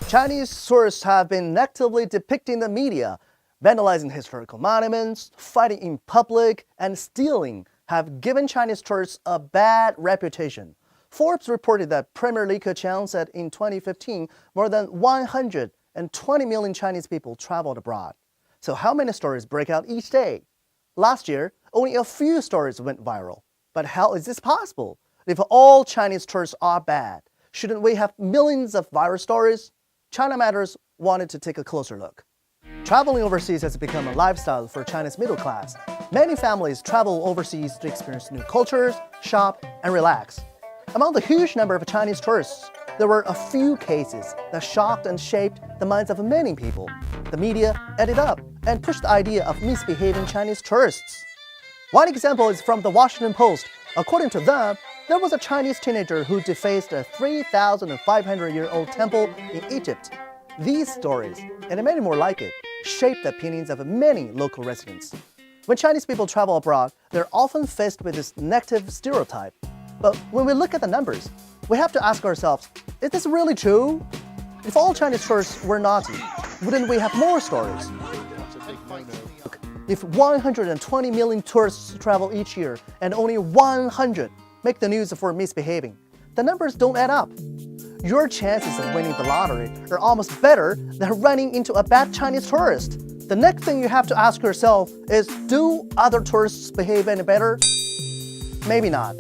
Chinese tourists have been actively depicting the media, vandalizing historical monuments, fighting in public, and stealing have given Chinese tourists a bad reputation. Forbes reported that Premier Li Keqiang said in 2015, more than 120 million Chinese people traveled abroad. So how many stories break out each day? Last year, only a few stories went viral. But how is this possible? If all Chinese tourists are bad, shouldn't we have millions of viral stories? China Matters wanted to take a closer look. Traveling overseas has become a lifestyle for China's middle class. Many families travel overseas to experience new cultures, shop, and relax. Among the huge number of Chinese tourists, there were a few cases that shocked and shaped the minds of many people. The media ate it up and pushed the idea of misbehaving Chinese tourists. One example is from the Washington Post. According to them, there was a Chinese teenager who defaced a 3,500-year-old temple in Egypt. These stories, and many more like it, shaped the opinions of many local residents. When Chinese people travel abroad, they're often faced with this negative stereotype. But when we look at the numbers, we have to ask ourselves, is this really true? If all Chinese tourists were naughty, wouldn't we have more stories? If 120 million tourists travel each year and only 100 make the news for misbehaving, the numbers don't add up. Your chances of winning the lottery are almost better than running into a bad Chinese tourist. The next thing you have to ask yourself is, do other tourists behave any better? Maybe not.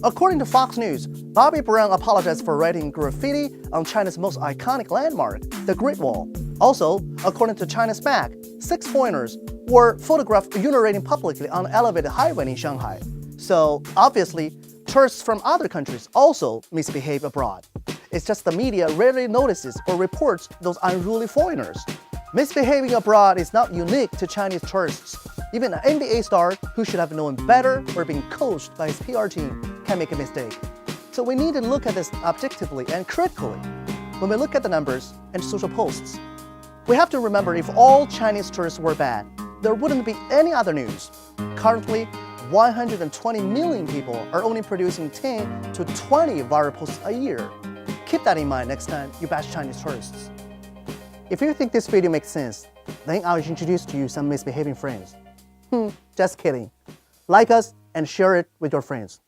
According to Fox News, Bobby Brown apologized for writing graffiti on China's most iconic landmark, the Great Wall. Also, according to China's Mag, 6 foreigners were photographed urinating publicly on an elevated highway in Shanghai. So, obviously, tourists from other countries also misbehave abroad. It's just the media rarely notices or reports those unruly foreigners. Misbehaving abroad is not unique to Chinese tourists. Even an NBA star who should have known better or been coached by his PR team can make a mistake. So we need to look at this objectively and critically when we look at the numbers and social posts. We have to remember, if all Chinese tourists were bad, there wouldn't be any other news. Currently, 120 million people are only producing 10 to 20 viral posts a year. Keep that in mind next time you bash Chinese tourists. If you think this video makes sense, then I'll introduce to you some misbehaving friends. Just kidding. Like us and share it with your friends.